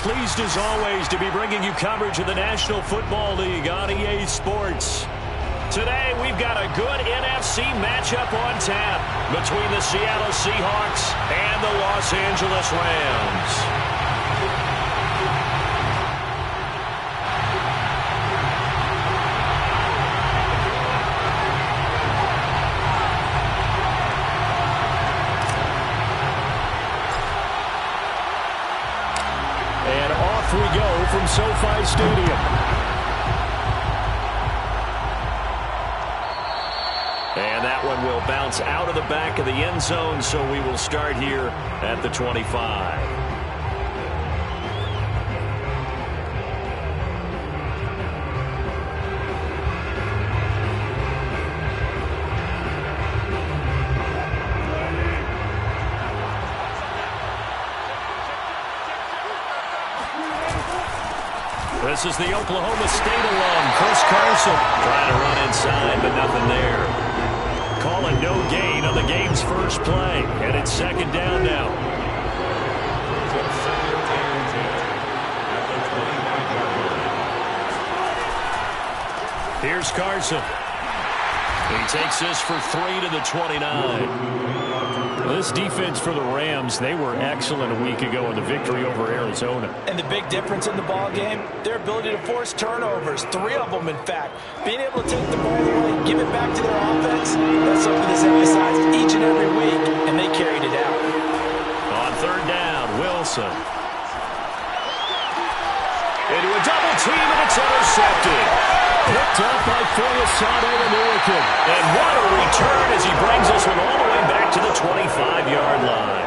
pleased as always to be bringing you coverage of the National Football League on EA Sports. Today, we've got a good NFC matchup on tap between the Seattle Seahawks and the Los Angeles Rams. And off we go from SoFi Stadium. And that one will bounce out of the back of the end zone, so we will start here at the 25. This is the Oklahoma State alum, Chris Carson, trying to run inside, but nothing there. Calling no gain on the game's first play, and it's second down now. Here's Carson. He takes this for 3 to the 29. This defense for the Rams, they were excellent a week ago in the victory over Arizona. And the big difference in the ball game, their ability to force turnovers, 3 of them in fact. Being able to take the ball away, give it back to their offense, that's something that's emphasized each and every week, and they carried it out. On third down, Wilson. Into a double team, and it's intercepted. Picked up by Foyesade American. And what a return as he brings this one all the way back to the 25-yard line.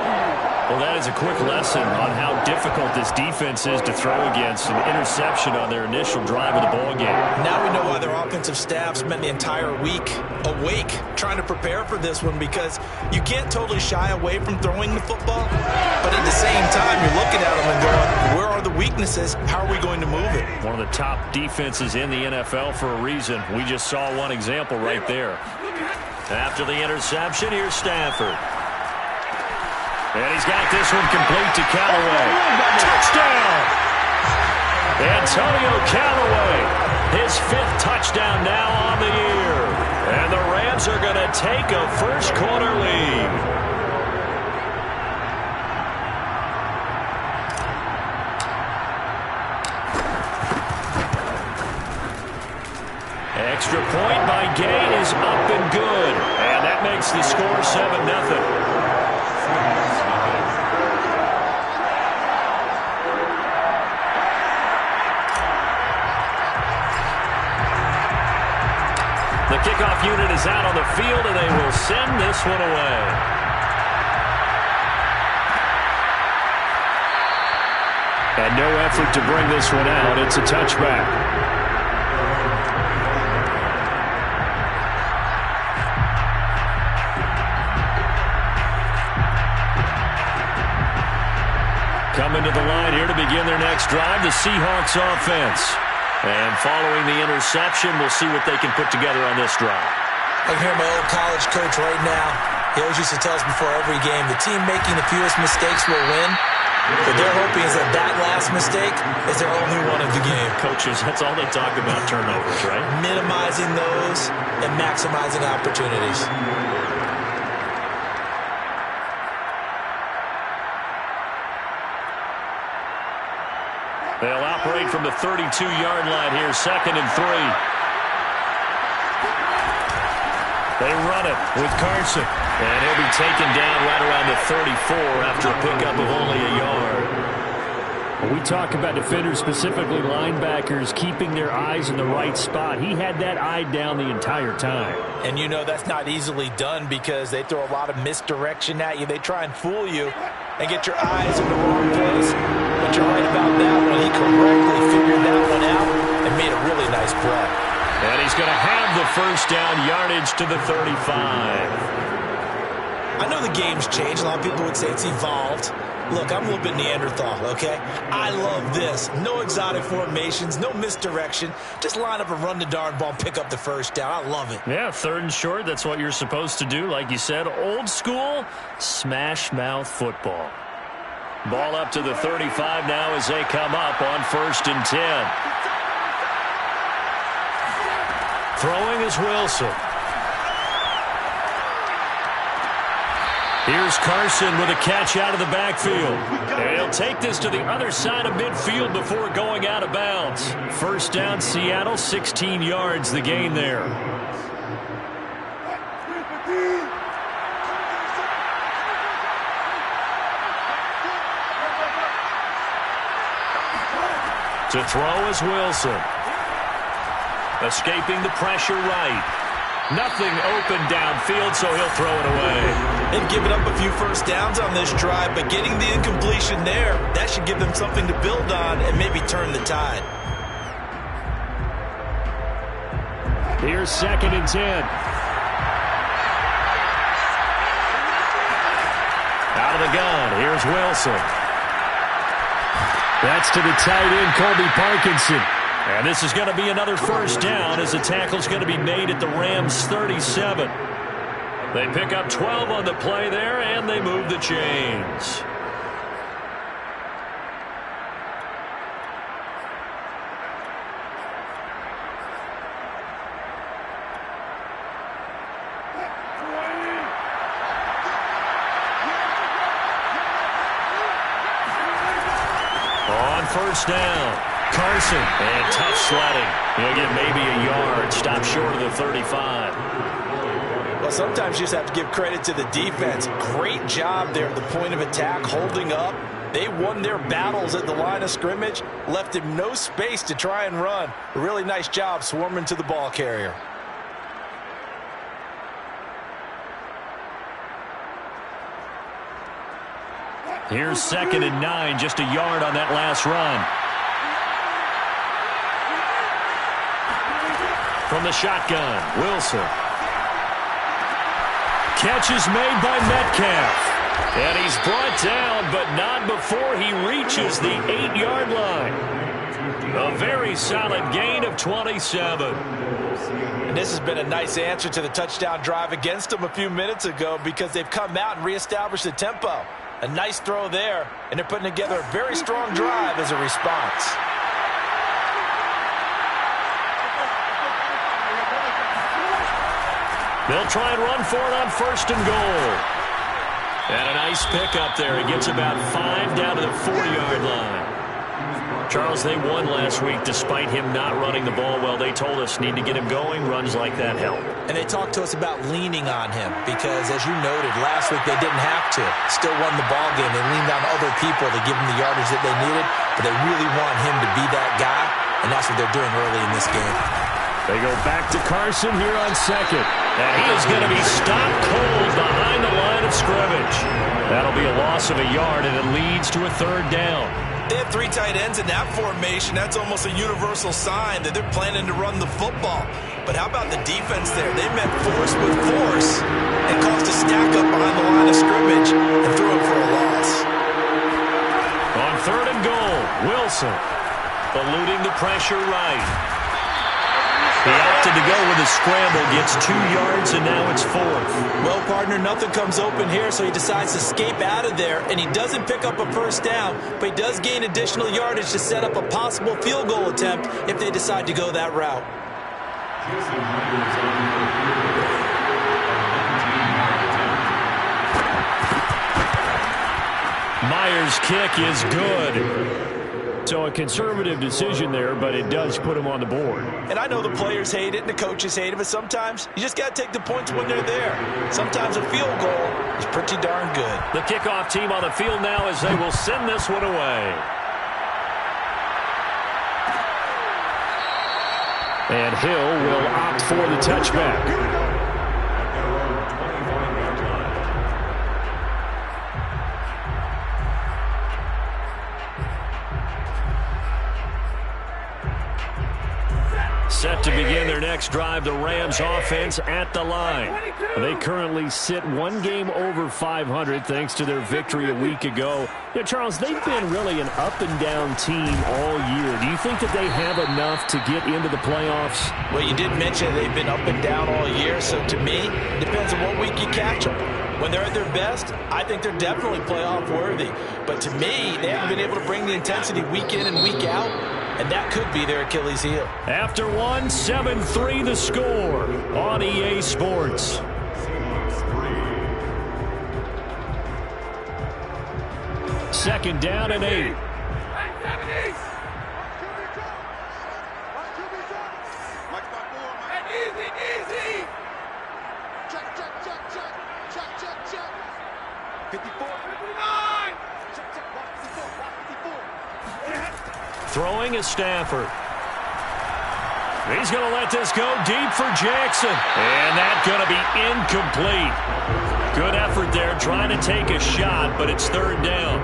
Well, that is a quick lesson on how difficult this defense is to throw against. An interception on their initial drive of the ballgame. Now we know why their offensive staff spent the entire week awake trying to prepare for this one, because you can't totally shy away from throwing the football, but at the same time you're looking at them and going, where are the weaknesses? How are we going to move it? One of the top defenses in the NFL for a reason. We just saw one example right there. After the interception, here's Stafford. And he's got this one complete to Callaway. Touchdown! Antonio Callaway, his 5th touchdown now on the year. And the Rams are going to take a first-quarter lead. Extra point by Gay is up and good. And that makes the score 7-0. The kickoff unit is out on the field, and they will send this one away. And no effort to bring this one out. It's a touchback. Coming to the line here to begin their next drive, the Seahawks offense. And following the interception, we'll see what they can put together on this drive. I can hear my old college coach right now. He always used to tell us before every game, the team making the fewest mistakes will win. What they're hoping is that that last mistake is their only one of the game. Coaches, that's all they talk about, turnovers, right? Minimizing those and maximizing opportunities. They'll operate from the 32-yard line here, 2nd and 3. They run it with Carson. And he'll be taken down right around the 34 after a pickup of only a yard. When we talk about defenders, specifically linebackers, keeping their eyes in the right spot, he had that eye down the entire time. And you know that's not easily done because they throw a lot of misdirection at you. They try and fool you and get your eyes in the wrong place. But you're right about that one. He correctly figured that one out and made a really nice play. And he's going to have the first down, yardage to the 35. I know the game's changed. A lot of people would say it's evolved. Look, I'm a little bit Neanderthal, okay? I love this. No exotic formations, no misdirection. Just line up and run the darn ball, pick up the first down. I love it. Yeah, 3rd and short, that's what you're supposed to do. Like you said, old school, smash mouth football. Ball up to the 35 now as they come up on 1st and 10. Throwing is Wilson. Here's Carson with a catch out of the backfield. And he'll take this to the other side of midfield before going out of bounds. 1st down, Seattle, 16 yards the gain there. To throw is Wilson. Escaping the pressure right. Nothing open downfield, so he'll throw it away. They've given up a few first downs on this drive, but getting the incompletion there, that should give them something to build on and maybe turn the tide. Here's 2nd and 10. Out of the gun, here's Wilson. That's to the tight end, Colby Parkinson. And this is going to be another 1st down as the tackle's going to be made at the Rams' 37. They pick up 12 on the play there, and they move the chains. On 1st down, Carson, and tough sledding. He'll get maybe a yard, stop short of the 35. Well, sometimes you just have to give credit to the defense. Great job there at the point of attack, holding up. They won their battles at the line of scrimmage, left him no space to try and run. A really nice job swarming to the ball carrier. Here's 2nd and 9, just a yard on that last run. From the shotgun, Wilson. Catch is made by Metcalf. And he's brought down, but not before he reaches the 8-yard line. A very solid gain of 27. And this has been a nice answer to the touchdown drive against them a few minutes ago because they've come out and reestablished the tempo. A nice throw there, and they're putting together a very strong drive as a response. They'll try and run for it on 1st and goal. And a nice pickup there. He gets about 5 down to the 4-yard line. Charles, they won last week despite him not running the ball well. They told us need to get him going. Runs like that help. And they talked to us about leaning on him because, as you noted, last week they didn't have to. Still won the ball game. They leaned on other people to give them the yardage that they needed, but they really want him to be that guy, and that's what they're doing early in this game. They go back to Carson here on 2nd. And he is going to be stopped cold behind the line of scrimmage. That'll be a loss of a yard, and it leads to a 3rd down. They have 3 tight ends in that formation. That's almost a universal sign that they're planning to run the football. But how about the defense there? They met force with force and caused a stack up behind the line of scrimmage and threw it for a loss. On 3rd and goal, Wilson eluding the pressure right. He opted to go with a scramble, gets 2 yards, and now it's 4th. Well, partner, nothing comes open here, so he decides to escape out of there, and he doesn't pick up a 1st down, but he does gain additional yardage to set up a possible field goal attempt if they decide to go that route. Myers' kick is good. So a conservative decision there, but it does put him on the board. And I know the players hate it and the coaches hate it, but sometimes you just got to take the points when they're there. Sometimes a field goal is pretty darn good. The kickoff team on the field now as they will send this one away. And Hill will opt for the touchback. Set to begin their next drive, the Rams offense at the line. They currently sit 1 game over 500 thanks to their victory a week ago. Yeah, Charles, they've been really an up-and-down team all year. Do you think that they have enough to get into the playoffs? Well, you did mention they've been up and down all year, so to me, it depends on what week you catch them. When they're at their best, I think they're definitely playoff worthy. But to me, they haven't been able to bring the intensity week in and week out, and that could be their Achilles heel. After one, 7-3 the score on EA Sports. Second down and 8. Throwing is Stafford. He's going to let this go deep for Jackson. And that's going to be incomplete. Good effort there trying to take a shot, but it's third down.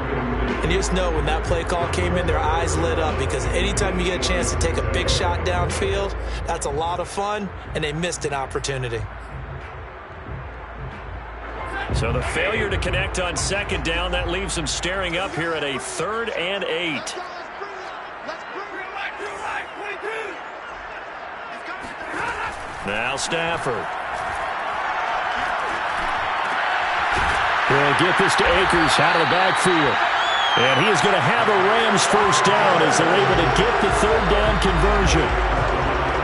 And you just know when that play call came in, their eyes lit up, because anytime you get a chance to take a big shot downfield, that's a lot of fun, and they missed an opportunity. So the failure to connect on second down, that leaves them staring up here at a 3rd and 8. Now Stafford. He'll get this to Akers out of the backfield. And he is going to have a Rams first down as they're able to get the 3rd down conversion.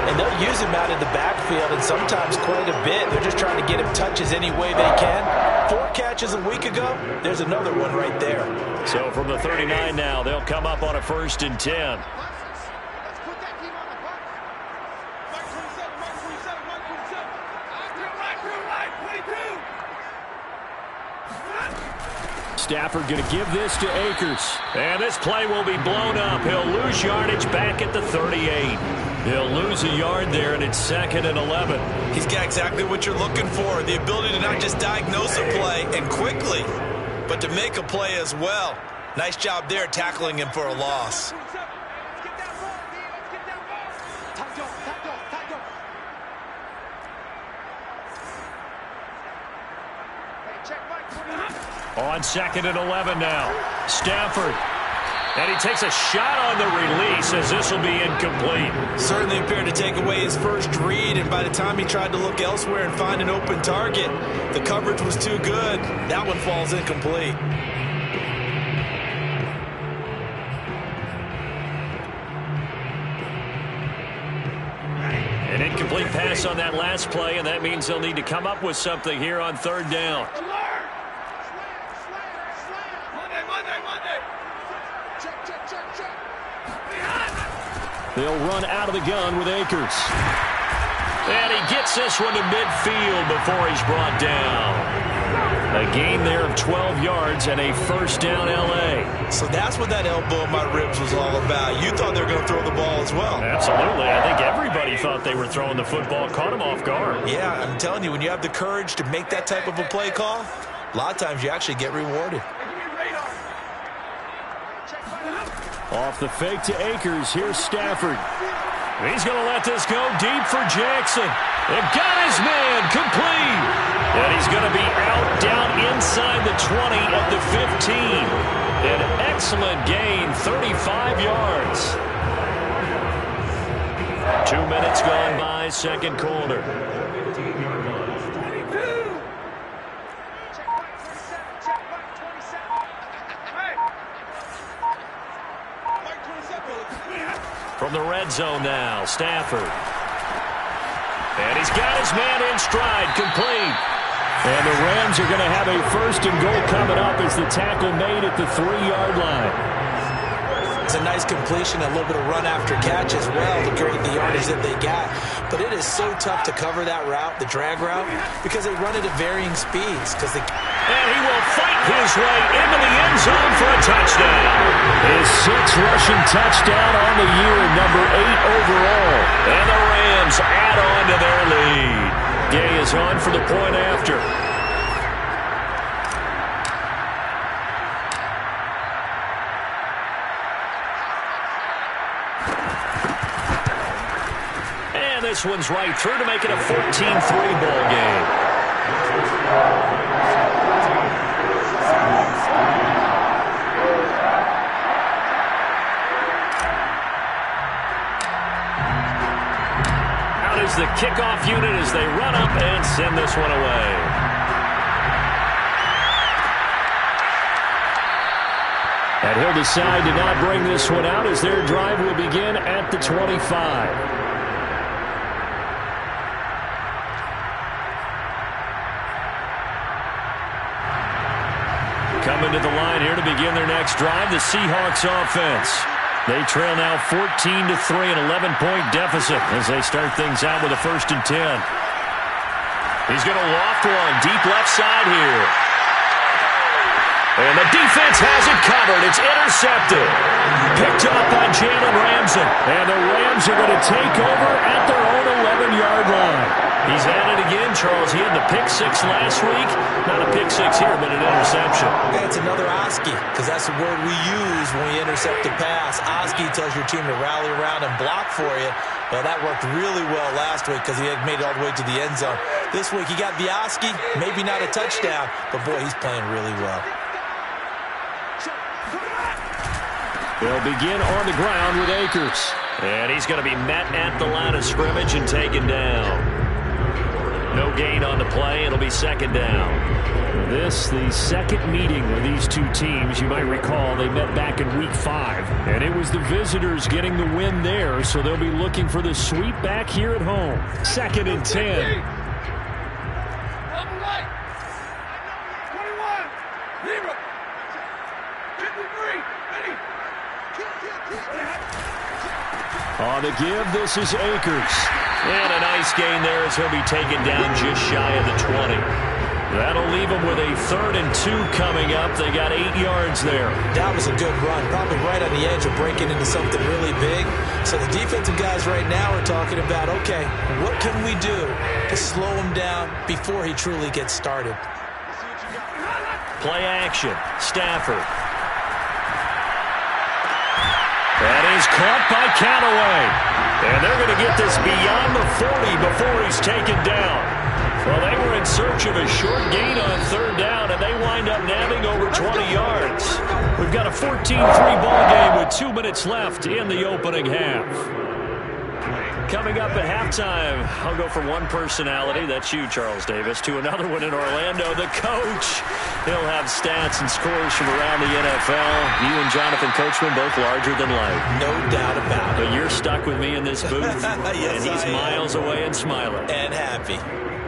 And they'll use him out in the backfield, and sometimes quite a bit. They're just trying to get him touches any way they can. 4 catches a week ago, there's another one right there. So from the 39 now, they'll come up on a 1st and 10. Stafford going to give this to Akers. And this play will be blown up. He'll lose yardage back at the 38. He'll lose a yard there, and it's 2nd and 11. He's got exactly what you're looking for, the ability to not just diagnose a play and quickly, but to make a play as well. Nice job there tackling him for a loss. On 2nd and 11 now. Stafford. And he takes a shot on the release as this will be incomplete. Certainly appeared to take away his first read, and by the time he tried to look elsewhere and find an open target, the coverage was too good. That one falls incomplete. An incomplete pass on that last play, and that means they'll need to come up with something here on 3rd down. They'll run out of the gun with Akers. And he gets this one to midfield before he's brought down. A gain there of 12 yards and a 1st down L.A. So that's what that elbow in my ribs was all about. You thought they were going to throw the ball as well. Absolutely. I think everybody thought they were throwing the football. Caught him off guard. Yeah, I'm telling you, when you have the courage to make that type of a play call, a lot of times you actually get rewarded. Off the fake to Akers. Here's Stafford. He's going to let this go deep for Jackson. And got his man complete. And he's going to be out down inside the 20 at the 15. An excellent gain, 35 yards. 2 minutes gone by, 2nd quarter. From the red zone now, Stafford. And he's got his man in stride, complete. And the Rams are going to have a 1st and goal coming up as the tackle made at the 3-yard line. It's a nice completion, a little bit of run after catch as well to create the yardage that they got. But it is so tough to cover that route, the drag route, because they run it at varying speeds. And he will fight his way into the end zone for a touchdown. His 6th rushing touchdown on the year, number 8 overall. And the Rams add on to their lead. Gay is on for the point after. And this one's right through to make it a 14-3 ball game. The kickoff unit as they run up and send this one away. And he'll decide to not bring this one out as their drive will begin at the 25. Coming to the line here to begin their next drive, the Seahawks offense. They trail now 14-3, an 11-point deficit as they start things out with a 1st and 10. He's going to loft one deep left side here. And the defense has it covered. It's intercepted. Picked up by Jalen Ramsey. And the Rams are going to take over at their own 11-yard line. He's at it again, Charles. He had the pick 6 last week. Not a pick 6 here, but an interception. That's another Oski, because that's the word we use when we intercept a pass. Oski tells your team to rally around and block for you. Well, that worked really well last week because he had made it all the way to the end zone. This week he got the Oski, maybe not a touchdown, but boy, he's playing really well. They'll begin on the ground with Akers. And he's going to be met at the line of scrimmage and taken down. No gain on the play. It'll be 2nd down. This, the second meeting of these two teams. You might recall they met back in Week 5. And it was the visitors getting the win there, so they'll be looking for the sweep back here at home. 2nd and 10. On the give, this is Akers. And a nice gain there as he'll be taken down just shy of the 20. That'll leave them with a 3rd and 2 coming up. They got 8 yards there. That was a good run, probably right on the edge of breaking into something really big. So the defensive guys right now are talking about, okay, what can we do to slow him down before he truly gets started? Play action. Stafford. That is caught by Callaway. And they're going to get this beyond the 40 before he's taken down. Well, they were in search of a short gain on 3rd down, and they wind up nabbing over 20 yards. We've got a 14-3 ball game with 2 minutes left in the opening half. Coming up at halftime, I'll go from one personality, that's you, Charles Davis, to another one in Orlando, the coach. He'll have stats and scores from around the NFL. You and Jonathan Coachman both larger than life. No doubt about it. But you're stuck with me in this booth, yes, and he's miles away and smiling. And happy.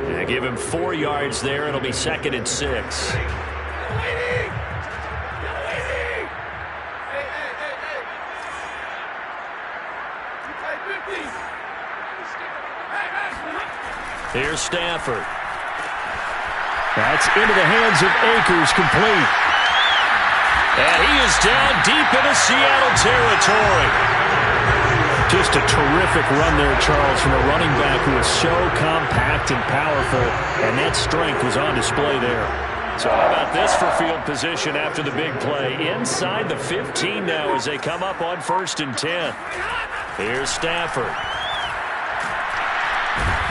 Yeah, give him 4 yards there. It'll be 2nd and 6. Here's Stafford. That's into the hands of Akers, complete. And he is down deep into Seattle territory. Just a terrific run there, Charles, from a running back who is so compact and powerful, and that strength was on display there. So how about this for field position after the big play? Inside the 15 now as they come up on 1st and 10. Here's Stafford.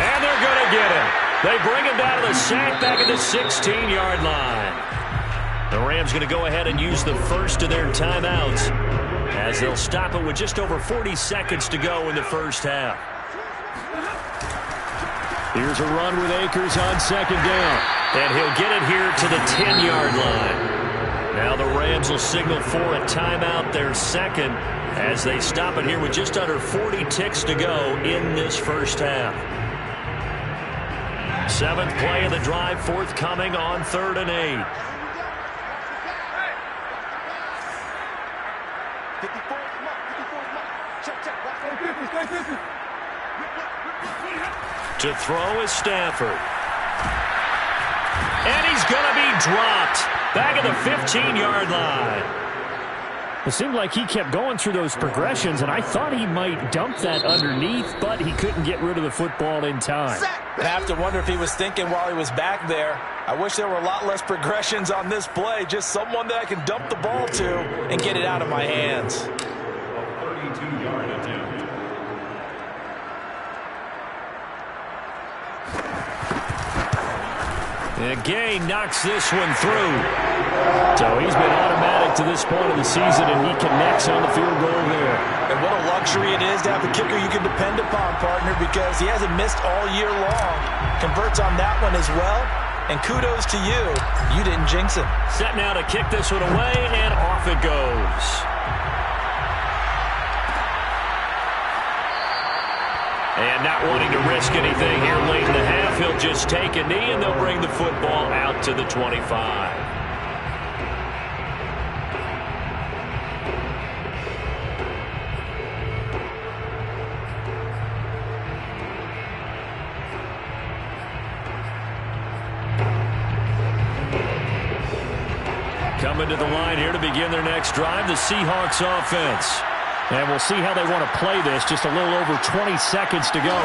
And they're going to get him. They bring him down to the sack back at the 16-yard line. The Rams going to go ahead and use the first of their timeouts as they'll stop it with just over 40 seconds to go in the first half. Here's a run with Akers on 2nd down. And he'll get it here to the 10-yard line. Now the Rams will signal for a timeout, their 2nd, as they stop it here with just under 40 ticks to go in this first half. 7th play of the drive, forthcoming on 3rd and 8. To throw is Stafford. And he's going to be dropped back at the 15-yard line. It seemed like he kept going through those progressions, and I thought he might dump that underneath, but he couldn't get rid of the football in time. I have to wonder if he was thinking while he was back there, I wish there were a lot less progressions on this play, just someone that I can dump the ball to and get it out of my hands. 32-yard attempt. And Gay knocks this one through. So he's been automatic to this point of the season, and he connects on the field goal there. And what a luxury it is to have a kicker you can depend upon, partner, because he hasn't missed all year long. Converts on that one as well. And kudos to you You didn't jinx it. Set now to kick this one away, and off it goes. And not wanting to risk anything here late in the half, he'll just take a knee, and they'll bring the football out to the 25. Coming to the line here to begin their next drive, the Seahawks offense. And we'll see how they want to play this. Just a little over 20 seconds to go.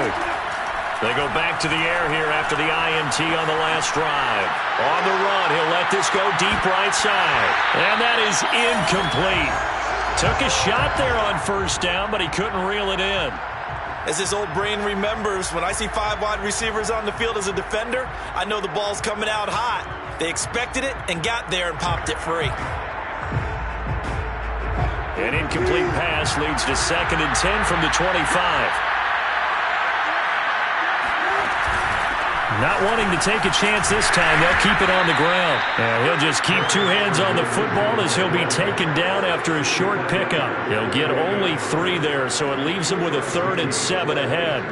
They go back to the air here after the INT on the last drive. On the run, he'll let this go deep right side. And that is incomplete. Took a shot there on first down, but he couldn't reel it in. As his old brain remembers, when I see 5 wide receivers on the field as a defender, I know the ball's coming out hot. They expected it and got there and popped it free. An incomplete pass leads to 2nd and 10 from the 25. Not wanting to take a chance this time, they'll keep it on the ground. And he'll just keep 2 hands on the football as he'll be taken down after a short pickup. He'll get only 3 there, so it leaves him with a 3rd and 7 ahead.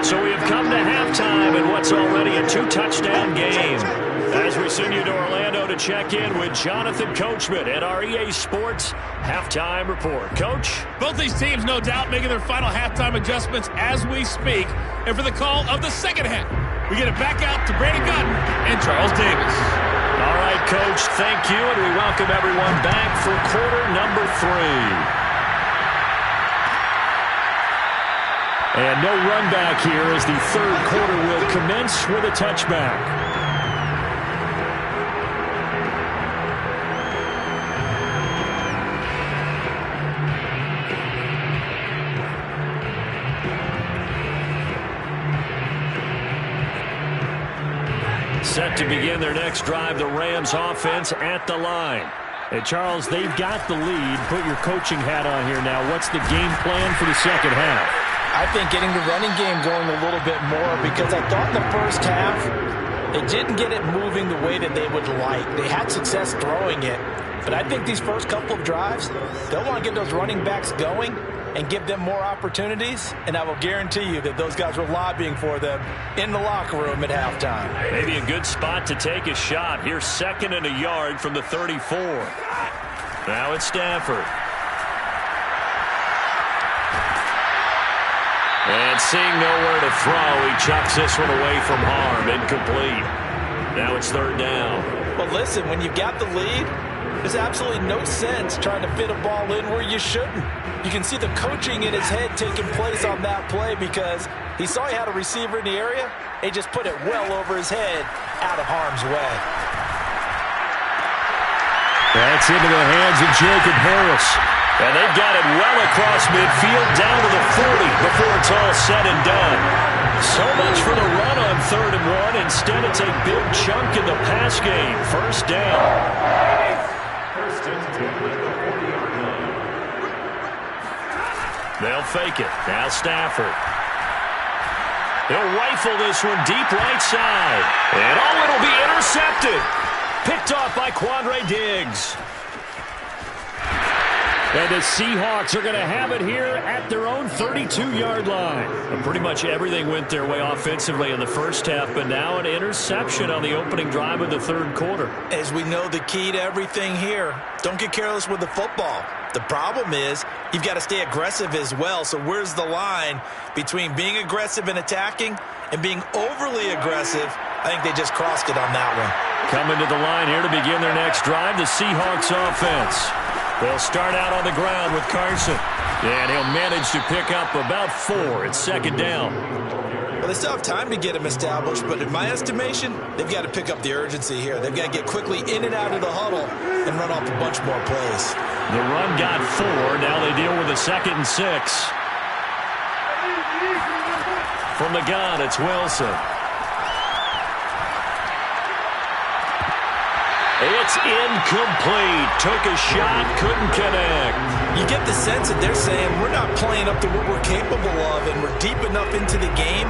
So we have come to halftime in what's already a 2-touchdown game. As we send you to Orlando to check in with Jonathan Coachman at our EA Sports Halftime Report. Coach? Both these teams, no doubt, making their final halftime adjustments as we speak. And for the call of the second half, we get it back out to Brandon Gutton and Charles Davis. All right, Coach, thank you, and we welcome everyone back for quarter number 3. And no run back here as the 3rd quarter will commence with a touchback. Set to begin their next drive, the Rams offense at the line. And Charles, they've got the lead. Put your coaching hat on here now. What's the game plan for the second half? I think getting the running game going a little bit more, because I thought in the first half they didn't get it moving the way that they would like. They had success throwing it, but I think these first couple of drives, they'll want to get those running backs going and give them more opportunities, and I will guarantee you that those guys were lobbying for them in the locker room at halftime. Maybe a good spot to take a shot. Here's 2nd and a yard from the 34. Now it's Stafford. And seeing nowhere to throw, he chucks this one away from harm. Incomplete. Now it's 3rd down. But listen, when you've got the lead, there's absolutely no sense trying to fit a ball in where you shouldn't. You can see the coaching in his head taking place on that play, because he saw he had a receiver in the area. He just put it well over his head, out of harm's way. That's into the hands of Jacob Harris. And they've got it well across midfield, down to the 40 before it's all said and done. So much for the run on 3rd and 1. Instead, it's a big chunk in the pass game. 1st down. They'll fake it. Now Stafford. He'll rifle this one deep right side. And it'll be intercepted. Picked off by Quandre Diggs. And the Seahawks are going to have it here at their own 32-yard line. And pretty much everything went their way offensively in the first half, but now an interception on the opening drive of the 3rd quarter. As we know, the key to everything here, don't get careless with the football. The problem is you've got to stay aggressive as well. So where's the line between being aggressive and attacking and being overly aggressive? I think they just crossed it on that one. Coming to the line here to begin their next drive, the Seahawks offense. They'll start out on the ground with Carson. And he'll manage to pick up about 4 at 2nd down. Well, they still have time to get him established, but in my estimation, they've got to pick up the urgency here. They've got to get quickly in and out of the huddle and run off a bunch more plays. The run got 4. Now they deal with a 2nd and 6. From the gun, it's Wilson. It's incomplete. Took a shot, couldn't connect. You get the the sense that they're saying we're not playing up to what we're capable of, and we're deep enough into the game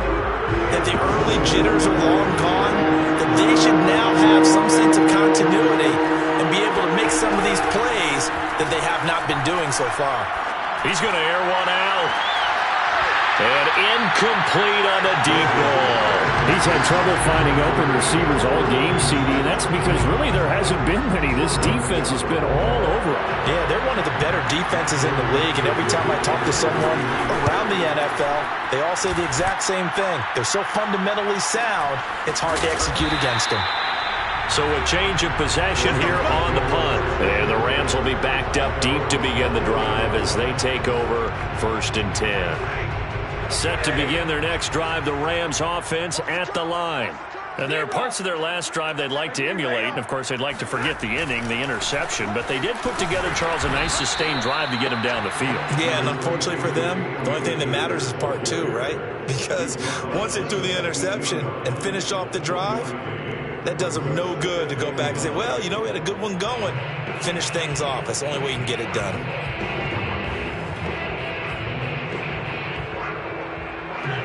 that the early jitters are long gone, that they should now have some sense of continuity and be able to make some of these plays that they have not been doing so far. He's going to air one out. And incomplete on the deep ball. He's had trouble finding open receivers all game, CD, and that's because really there hasn't been many. This defense has been all over them. Yeah, they're one of the better defenses in the league, and every time I talk to someone around the NFL, they all say the exact same thing. They're so fundamentally sound, it's hard to execute against them. So a change of possession here on the punt. And the Rams will be backed up deep to begin the drive as they take over 1st and 10. Set to begin their next drive, the Rams offense at the line. And there are parts of their last drive they'd like to emulate. And, of course, they'd like to forget the ending, the interception. But they did put together, Charles, a nice sustained drive to get him down the field. Yeah, and unfortunately for them, the only thing that matters is part 2, right? Because once they threw the interception and finished off the drive, that does them no good to go back and say, well, you know, we had a good one going. Finish things off. That's the only way you can get it done.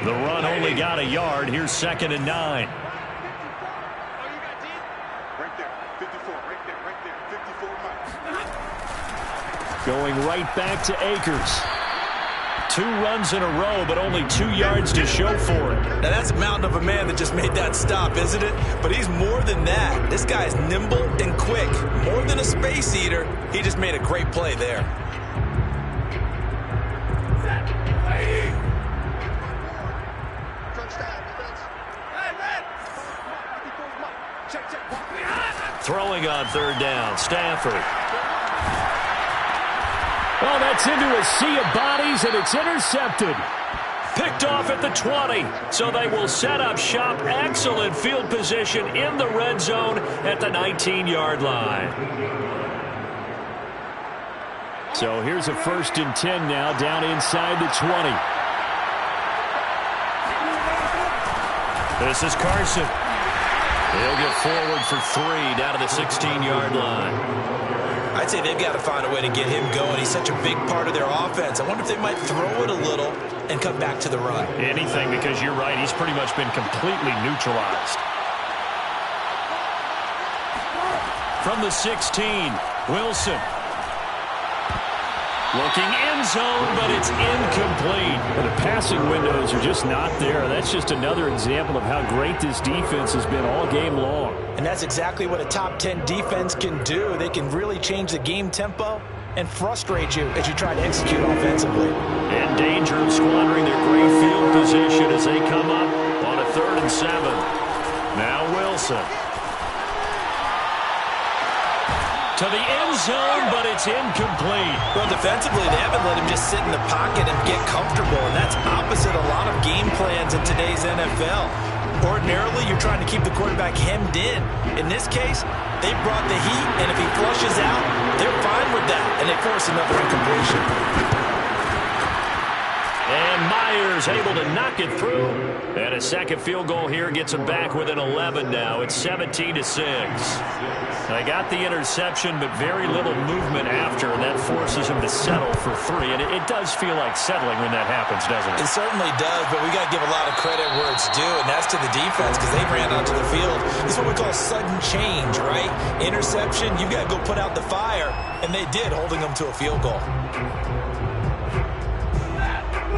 The run only got a yard. Here's 2nd and 9. Going right back to Akers. 2 runs in a row, but only 2 yards to show for it. Now, that's a mountain of a man that just made that stop, isn't it? But he's more than that. This guy's nimble and quick. More than a space eater. He just made a great play there. Throwing on 3rd down, Stafford. Well, that's into a sea of bodies, and it's intercepted. Picked off at the 20, so they will set up shop. Excellent field position in the red zone at the 19-yard line. So here's a 1st and 10 now, down inside the 20. This is Carson. He'll get forward for 3 down to the 16-yard line. I'd say they've got to find a way to get him going. He's such a big part of their offense. I wonder if they might throw it a little and come back to the run. Anything, because you're right. He's pretty much been completely neutralized. From the 16, Wilson. Looking end zone, but it's incomplete. And the passing windows are just not there. That's just another example of how great this defense has been all game long. And that's exactly what a top 10 defense can do. They can really change the game tempo and frustrate you as you try to execute offensively. In danger of squandering their great field position as they come up on a 3rd and 7. Now Wilson. To the end zone, but it's incomplete. Well, defensively, they haven't let him just sit in the pocket and get comfortable, and that's opposite a lot of game plans in today's NFL. Ordinarily, you're trying to keep the quarterback hemmed in. In this case, they brought the heat, and if he flushes out, they're fine with that, and they force another incompletion. And Myers able to knock it through. And a second field goal here gets them back within 11 now. It's 17-6. They got the interception, but very little movement after, and that forces him to settle for 3. And it does feel like settling when that happens, doesn't it? It certainly does, but we got to give a lot of credit where it's due, and that's to the defense because they ran onto the field. This is what we call sudden change, right? Interception, you got to go put out the fire, and they did, holding them to a field goal.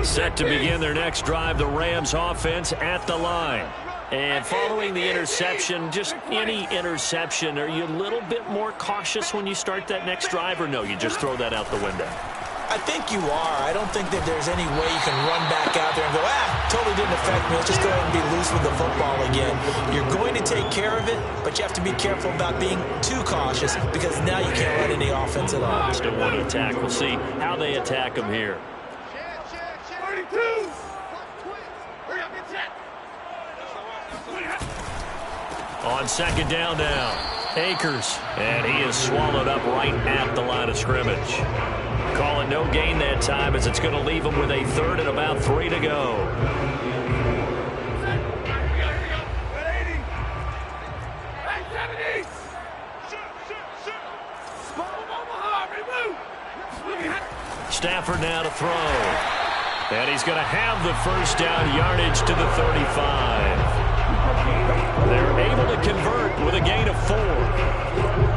Set to begin their next drive, the Rams offense at the line. And following the interception, just any interception, are you a little bit more cautious when you start that next drive, or no, you just throw that out the window? I think you are. I don't think that there's any way you can run back out there and go, totally didn't affect me. Let's just go ahead and be loose with the football again. You're going to take care of it, but you have to be careful about being too cautious because now you can't run any offense at all. Still want to attack. We'll see how they attack them here. On 2nd down now, Akers, and he is swallowed up right at the line of scrimmage. Call it no gain that time as it's going to leave him with a 3rd and about 3 to go. Stafford now to throw. And he's going to have the first down, yardage to the 35. They're able to convert with a gain of 4.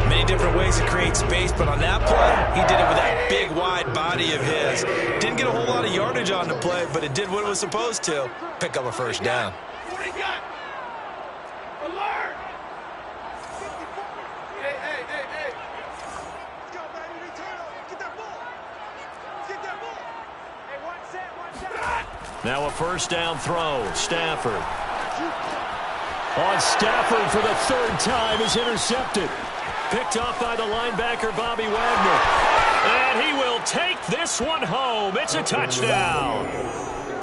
Many different ways to create space, but on that play, he did it with that big, wide body of his. Didn't get a whole lot of yardage on the play, but it did what it was supposed to. Pick up a first down. Now a first down throw. Stafford. On Stafford for the 3rd time is intercepted. Picked off by the linebacker, Bobby Wagner. And he will take this one home. It's a touchdown.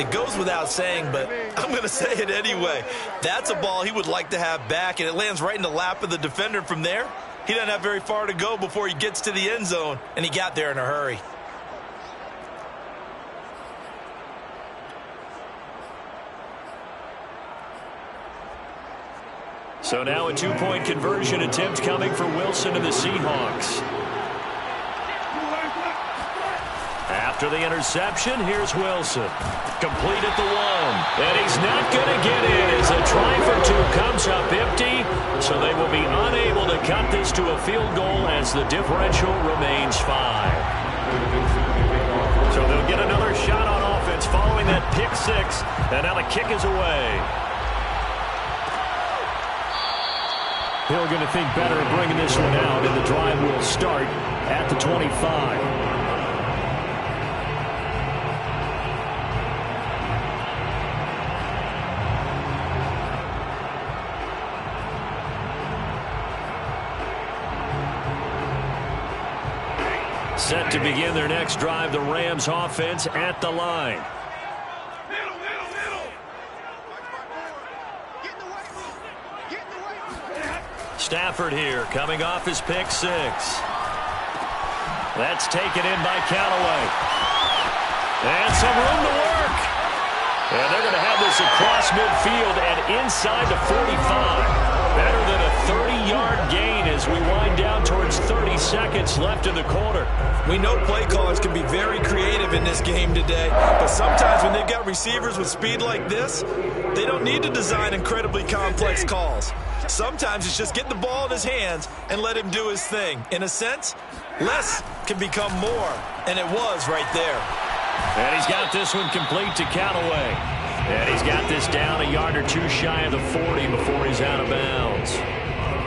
It goes without saying, but I'm going to say it anyway. That's a ball he would like to have back, and it lands right in the lap of the defender from there. He doesn't have very far to go before he gets to the end zone, and he got there in a hurry. So now a 2-point conversion attempt coming for Wilson and the Seahawks. After the interception, here's Wilson. Complete at the 1. And he's not going to get in as a try for 2 comes up empty. So they will be unable to cut this to a field goal as the differential remains 5. So they'll get another shot on offense following that pick 6. And now the kick is away. Hill going to think better of bringing this one out, and the drive will start at the 25. Set to begin their next drive, the Rams offense at the line. Stafford here, coming off his pick 6. That's taken in by Callaway. And some room to work. And they're going to have this across midfield and inside the 45. Better than a 30-yard gain as we wind down towards 30 seconds left in the quarter. We know play callers can be very creative in this game today, but sometimes when they've got receivers with speed like this, they don't need to design incredibly complex calls. Sometimes it's just get the ball in his hands and let him do his thing. In a sense, less can become more, and it was right there. And he's got this one complete to Callaway. And he's got this down a yard or 2 shy of the 40 before he's out of bounds.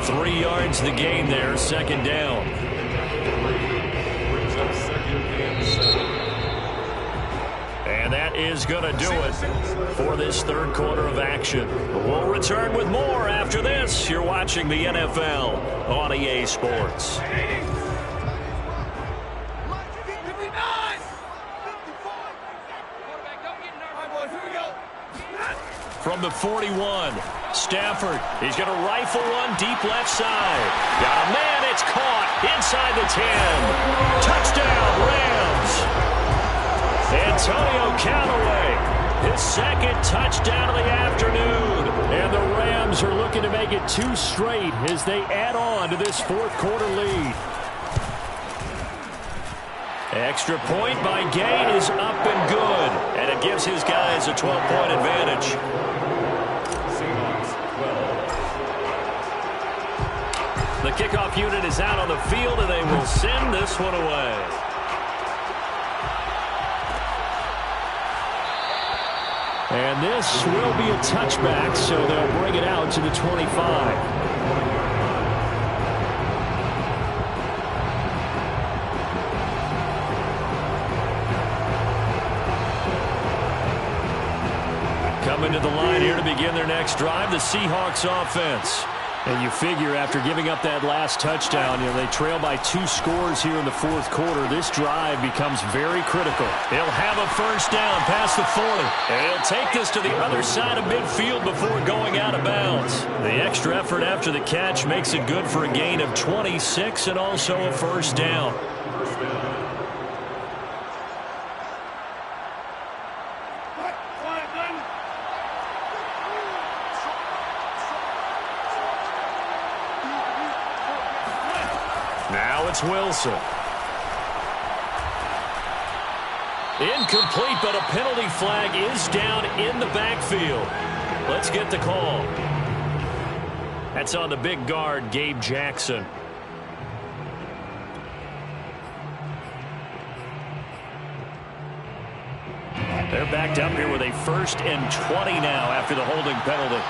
3 yards the gain there, 2nd down. And that is going to do it for this 3rd quarter of action. We'll return with more after this. You're watching the NFL on EA Sports. From the 41, Stafford, he's going to rifle one deep left side. Got a man, it's caught inside the 10. Touchdown, Rams. Antonio Callaway, his 2nd touchdown of the afternoon. And the Rams are looking to make it 2 straight as they add on to this 4th quarter lead. Extra point by Gay is up and good, and it gives his guys a 12-point advantage. Seahawks 12. The kickoff unit is out on the field, and they will send this one away. And this will be a touchback, so they'll bring it out to the 25. Coming to the line here to begin their next drive, the Seahawks offense. And you figure after giving up that last touchdown, they trail by 2 scores here in the 4th quarter. This drive becomes very critical. They'll have a first down past the 40. And he'll take this to the other side of midfield before going out of bounds. The extra effort after the catch makes it good for a gain of 26 and also a first down. Now it's Wilson. Incomplete, but a penalty flag is down in the backfield. Let's get the call. That's on the big guard, Gabe Jackson. They're backed up here with a 1st and 20 now after the holding penalty.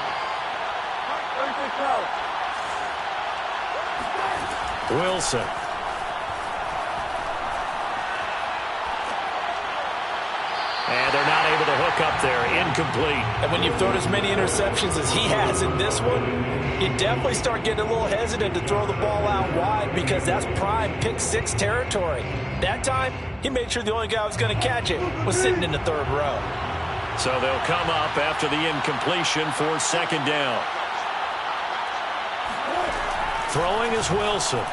Wilson. And they're not able to hook up there. Incomplete. And when you've thrown as many interceptions as he has in this one, you definitely start getting a little hesitant to throw the ball out wide because that's prime pick 6 territory. That time, he made sure the only guy who was going to catch it was sitting in the 3rd row. So they'll come up after the incompletion for 2nd down. Throwing is Wilson.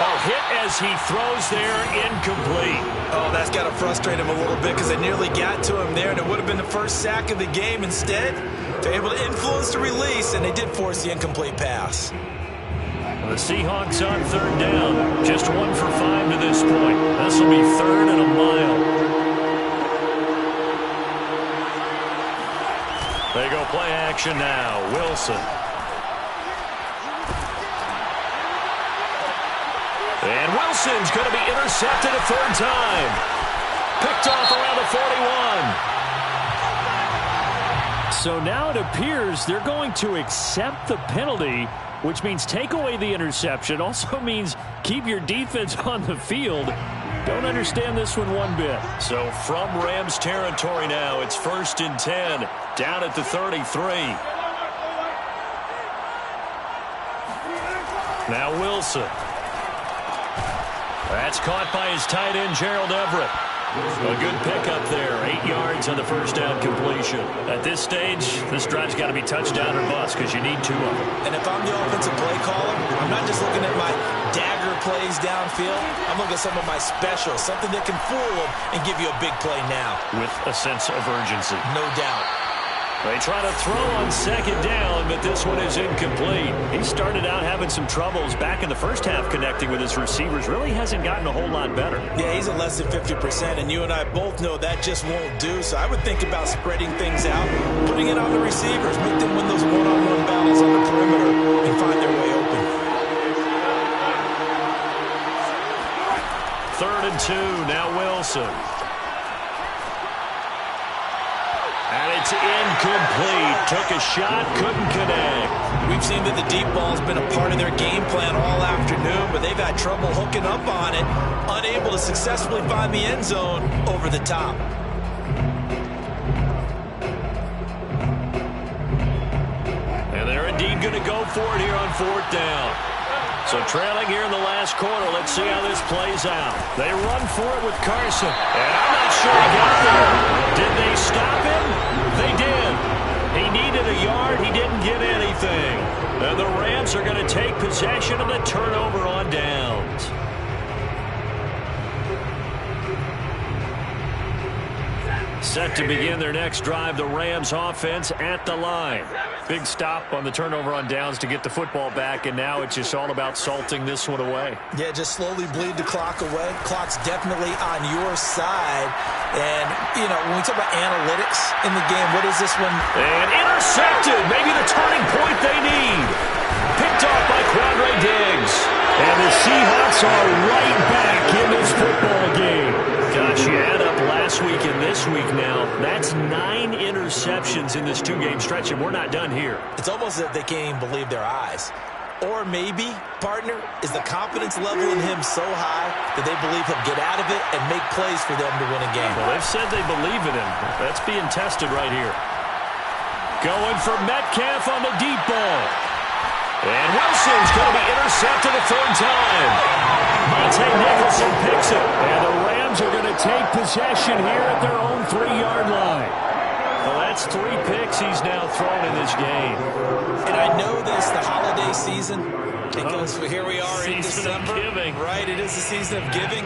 Oh, hit as he throws there, incomplete. Oh, that's got to frustrate him a little bit because they nearly got to him there, and it would have been the first sack of the game. Instead, they're able to influence the release, and they did force the incomplete pass. The Seahawks on 3rd down. Just 1 for 5 to this point. This will be 3rd and a mile. They go play action now. Wilson. And Wilson's going to be intercepted a 3rd time. Picked off around the 41. So now it appears they're going to accept the penalty, which means take away the interception. Also means keep your defense on the field. Don't understand this one bit. So from Rams territory now, it's 1st and 10, down at the 33. Now Wilson. That's caught by his tight end, Gerald Everett. A good pickup there. 8 yards on the 1st down completion. At this stage, this drive's got to be touchdown or bust because you need 2 of them. And if I'm the offensive play caller, I'm not just looking at my dagger plays downfield. I'm looking at some of my specials, something that can fool them and give you a big play now. With a sense of urgency. No doubt. They try to throw on 2nd down, but this one is incomplete. He started out having some troubles back in the first half connecting with his receivers. Really hasn't gotten a whole lot better. Yeah, he's at less than 50%, and you and I both know that just won't do. So I would think about spreading things out, putting it on the receivers, make them win those one-on-one battles on the perimeter and find their way open. 3rd and 2, now Wilson. And it's incomplete. Took a shot, couldn't connect. We've seen that the deep ball's been a part of their game plan all afternoon, but they've had trouble hooking up on it, unable to successfully find the end zone over the top. And they're indeed going to go for it here on 4th down. So trailing here in the last quarter, let's see how this plays out. They run for it with Carson. And I'm not sure he got there. Did they stop him? They did. He needed a yard. He didn't get anything. And the Rams are going to take possession of the turnover on downs. Set to begin their next drive, the Rams offense at the line. Big stop on the turnover on downs to get the football back, and now it's just all about salting this one away. Yeah, just slowly bleed the clock away. Clock's definitely on your side. And, you know, when we talk about analytics in the game, what is this one? And intercepted. Maybe the turning point they need. Picked off by Quandre Diggs. And the Seahawks are right back in this football game. Gosh, you add up last week and this week now. That's 9 interceptions in this 2-game stretch, and we're not done here. It's almost as if they can't even believe their eyes. Or maybe, partner, is the confidence level in him so high that they believe he'll get out of it and make plays for them to win a game. Well, they've said they believe in him. That's being tested right here. Going for Metcalf on the deep ball. And Wilson's going to be intercepted a 3rd time. Monte Nicholson picks it. And the Rams are going to take possession here at their own 3-yard line. Well, that's 3 picks he's now thrown in this game. And I know this, the holiday season, because here we are in December. Right, it is the season of giving.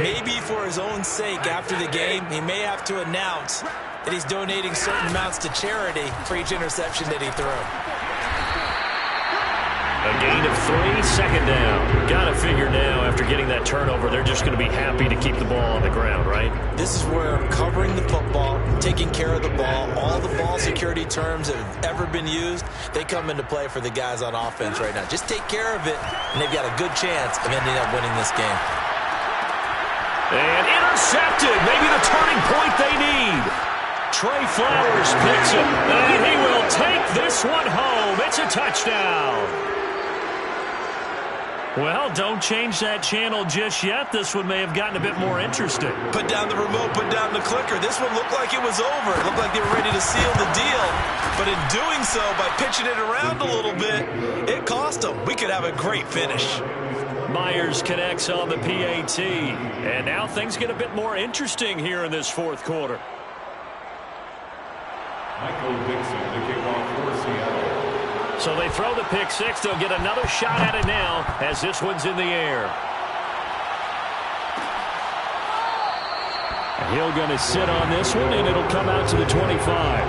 Maybe for his own sake after the game, he may have to announce that he's donating certain amounts to charity for each interception that he threw. A gain of 3, second down. Got to figure now, after getting that turnover, they're just going to be happy to keep the ball on the ground, right? This is where covering the football, taking care of the ball, all the ball security terms that have ever been used, they come into play for the guys on offense right now. Just take care of it, and they've got a good chance of ending up winning this game. And intercepted. Maybe the turning point they need. Trey Flowers picks it, and he will take this one home. It's a touchdown. Well, don't change that channel just yet. This one may have gotten a bit more interesting. Put down the remote, put down the clicker. This one looked like it was over. It looked like they were ready to seal the deal. But in doing so, by pitching it around a little bit, it cost them. We could have a great finish. Myers connects on the PAT. And now things get a bit more interesting here in this fourth quarter. Michael Dixon, the kickoff for Seattle. So they throw the pick six. They'll get another shot at it now as this one's in the air. Hill going to sit on this one, and it'll come out to the 25.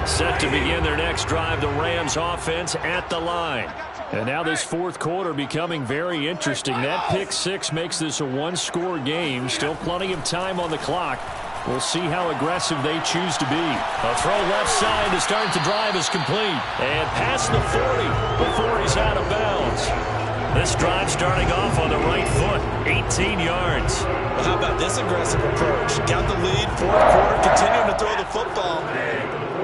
Set to begin their next drive, the Rams offense at the line. And now this fourth quarter becoming very interesting. That pick six makes this a one-score game. Still plenty of time on the clock. We'll see how aggressive they choose to be. A throw left side to start the drive is complete. And past the 40 before he's out of bounds. This drive starting off on the right foot, 18 yards. Well, how about this aggressive approach? Got the lead, fourth quarter, continuing to throw the football.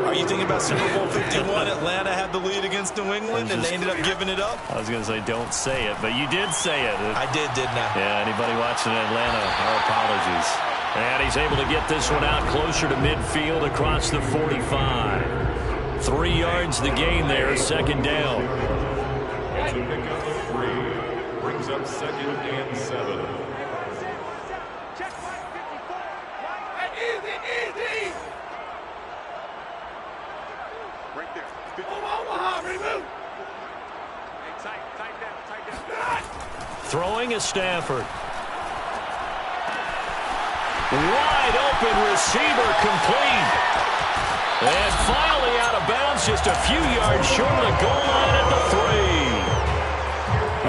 Are you thinking about Super Bowl 51? Atlanta had the lead against New England, and they ended up giving it up? I was going to say don't say it, but you did say it. I did, didn't I? Yeah, anybody watching Atlanta, our apologies. And he's able to get this one out closer to midfield across the 45. 3 yards the gain there, second down. It's a pickup of 3. Brings up second and 7. Throwing is Stafford. Wide open receiver complete. And finally out of bounds, just a few yards short of the goal line at the 3.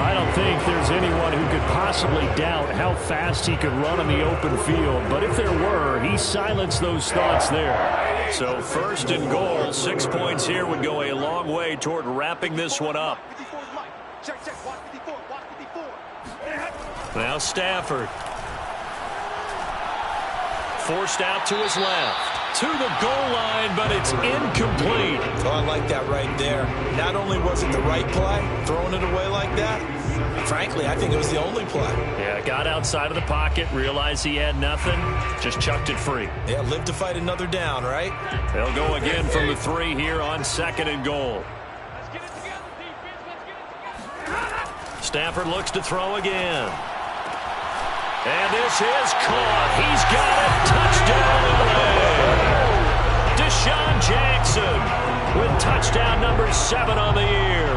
I don't think there's anyone who could possibly doubt how fast he could run on the open field. But if there were, he silenced those thoughts there. So first and goal, 6 points here would go a long way toward wrapping this one up. Now Stafford. Forced out to his left. To the goal line, but it's incomplete. Oh, I like that right there. Not only was it the right play, throwing it away like that, frankly, I think it was the only play. Yeah, got outside of the pocket, realized he had nothing, just chucked it free. Yeah, live to fight another down, right? They'll go again from the 3 here on second and goal. Stafford looks to throw again. And this is caught. He's got it. Touchdown, LA. Deshaun Jackson with touchdown number 7 on the year.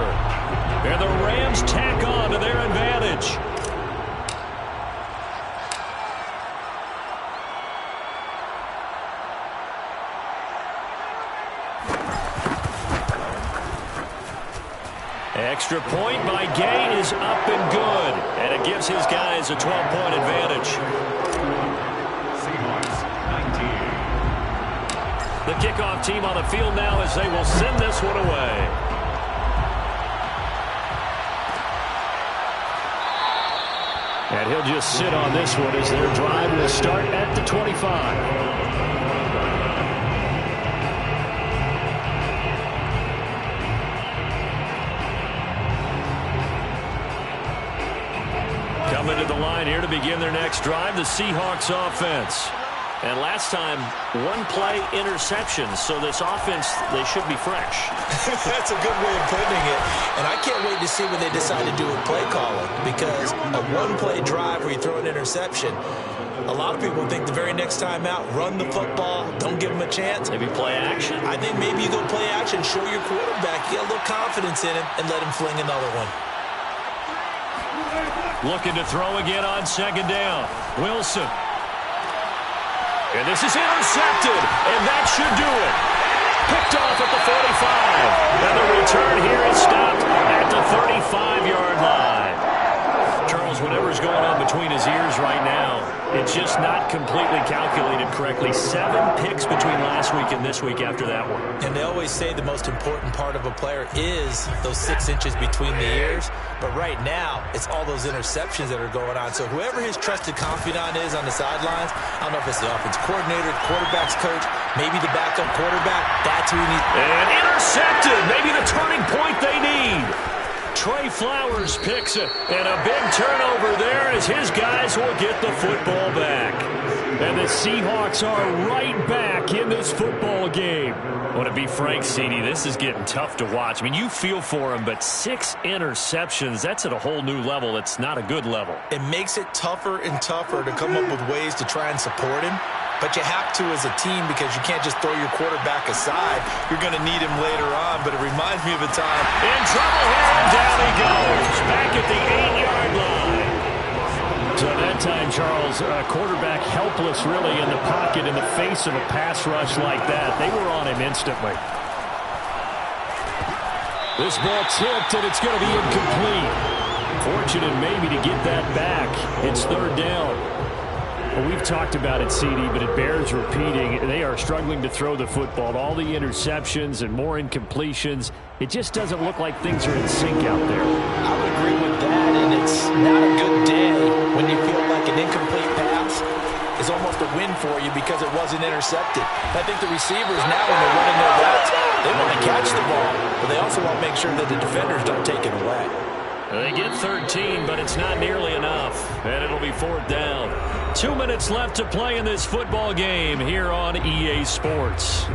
And the Rams tack on to their advantage. Extra point by Gay is up and good. And it gives his guys a 12-point advantage. Seahawks 19. The kickoff team on the field now as they will send this one away. And he'll just sit on this one as their drive will start at the 25. Coming to the line here to begin their next drive, the Seahawks offense. And last time, one play interception, so this offense, they should be fresh. That's a good way of putting it. And I can't wait to see what they decide to do with play calling, because a one-play drive where you throw an interception, a lot of people think the very next time out, run the football, don't give them a chance. Maybe play action. I think maybe you go play action, show your quarterback, get a little confidence in him, and let him fling another one. Looking to throw again on second down. Wilson. And this is intercepted, and that should do it. Picked off at the 45. And the return here is stopped at the 35-yard line. Charles, whatever's going on between his ears right now, it's just not completely calculated correctly. 7 picks between last week and this week after that one. And they always say the most important part of a player is those 6 inches between the ears. But right now, it's all those interceptions that are going on. So whoever his trusted confidant is on the sidelines, I don't know if it's the offense coordinator, the quarterback's coach, maybe the backup quarterback, that's who he needs. And intercepted, maybe the turning point they need. Trey Flowers picks it, and a big turnover there as his guys will get the football back. And the Seahawks are right back in this football game. I want to be frank, CD, this is getting tough to watch. I mean, you feel for him, but 6 interceptions, that's at a whole new level. It's not a good level. It makes it tougher and tougher to come up with ways to try and support him. But you have to as a team because you can't just throw your quarterback aside. You're going to need him later on, but it reminds me of a time. In trouble here, and down he goes. Back at the 8-yard line. So that time, Charles, quarterback helpless really in the pocket in the face of a pass rush like that. They were on him instantly. This ball tipped, and it's going to be incomplete. Fortunate maybe to get that back. It's 3rd down. Well, we've talked about it, CD, but it bears repeating. They are struggling to throw the football. All the interceptions and more incompletions. It just doesn't look like things are in sync out there. I would agree with that, and it's not a good day when you feel like an incomplete pass is almost a win for you because it wasn't intercepted. I think the receivers now, when they're running their routes, they want to catch the ball, but they also want to make sure that the defenders don't take it away. They get 13, but it's not nearly enough, and it'll be 4th down. 2 minutes left to play in this football game here on EA Sports.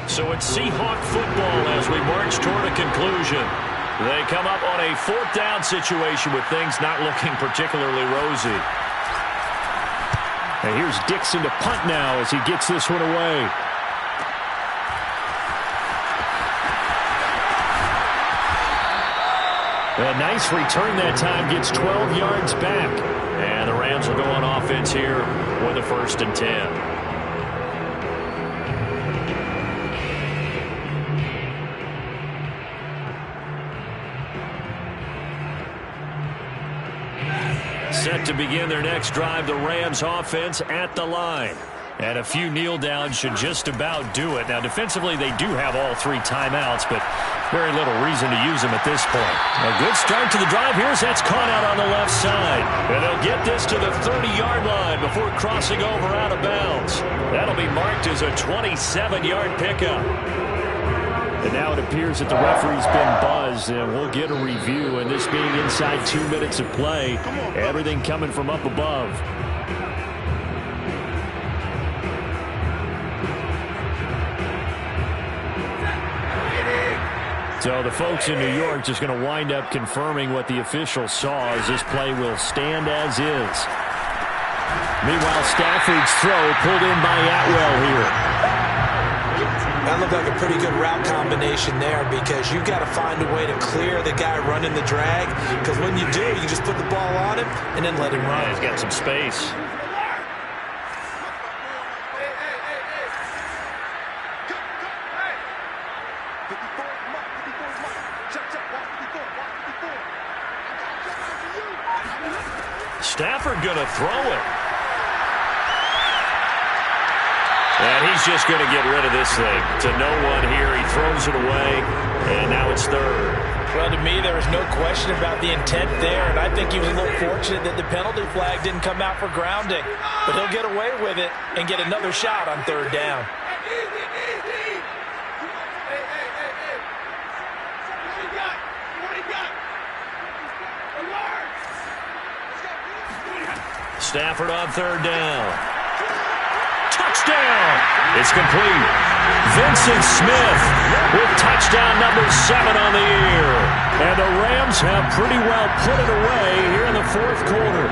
So it's Seahawk football as we march toward a conclusion. They come up on a 4th down situation with things not looking particularly rosy. And here's Dixon to punt now as he gets this one away. A nice return that time, gets 12 yards back. And the Rams will go on offense here with a 1st and 10. Set to begin their next drive, the Rams offense at the line. And a few kneel downs should just about do it. Now, defensively, they do have all 3 timeouts, but very little reason to use them at this point. A good start to the drive here as that's caught out on the left side. And they'll get this to the 30-yard line before crossing over out of bounds. That'll be marked as a 27-yard pickup. And now it appears that the referee's been buzzed, and we'll get a review. And this being inside 2 minutes of play, everything coming from up above. So the folks in New York just going to wind up confirming what the official saw as this play will stand as is. Meanwhile, Stafford's throw pulled in by Atwell here. That looked like a pretty good route combination there because you've got to find a way to clear the guy running the drag, because when you do, you just put the ball on him and then let him run. He's got some space. Stafford going to throw it. And he's just going to get rid of this thing to no one here. He throws it away, and now it's 3rd. Well, to me, there was no question about the intent there, and I think he was a little fortunate that the penalty flag didn't come out for grounding. But he'll get away with it and get another shot on 3rd down. Stafford on 3rd down. Touchdown! It's complete. Vincent Smith with touchdown number 7 on the year. And the Rams have pretty well put it away here in the 4th quarter.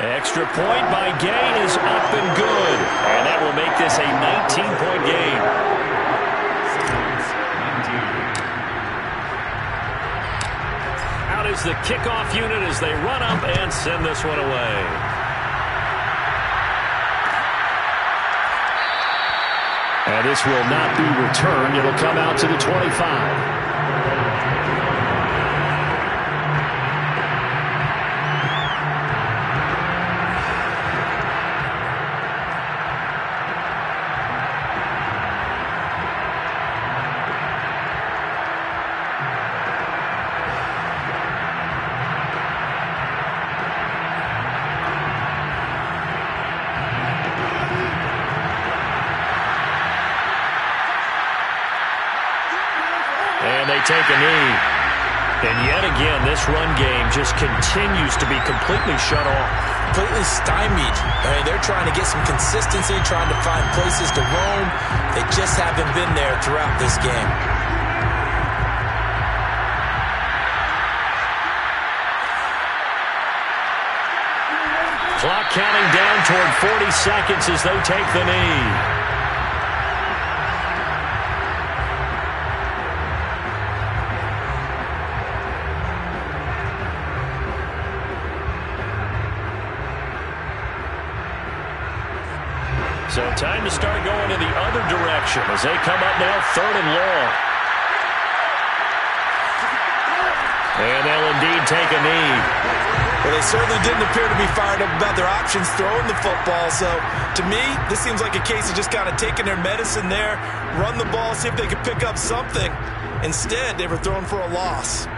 Extra point by Gay is up and good. And that will make this a 19-point game. Out is the kickoff unit as they run up and send this one away. And this will not be returned. It'll come out to the 25. And they take a knee. And yet again, this run game just continues to be completely shut off. Completely stymied. I mean, they're trying to get some consistency, trying to find places to roam. They just haven't been there throughout this game. Clock counting down toward 40 seconds as they take the knee. So time to start going in the other direction as they come up now 3rd and long. And they'll indeed take a knee. Well, they certainly didn't appear to be fired up about their options throwing the football. So to me, this seems like a case of just kind of taking their medicine there, run the ball, see if they could pick up something. Instead, they were thrown for a loss.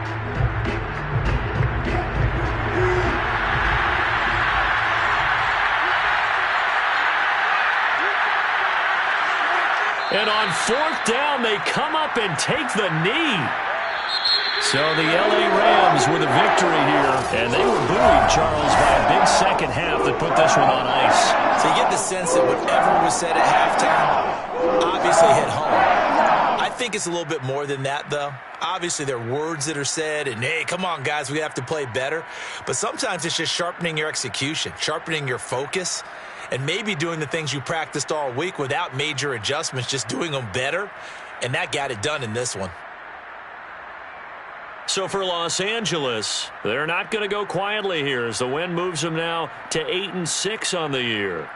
And on 4th down, they come up and take the knee. So the L.A. Rams with a victory here. And they were buoyed, Charles, by a big second half that put this one on ice. So you get the sense that whatever was said at halftime obviously hit home. I think it's a little bit more than that, though. Obviously, there are words that are said, and, hey, come on, guys, we have to play better. But sometimes it's just sharpening your execution, sharpening your focus, and maybe doing the things you practiced all week without major adjustments, just doing them better. And that got it done in this one. So for Los Angeles, they're not going to go quietly here as the win moves them now to 8-6 on the year.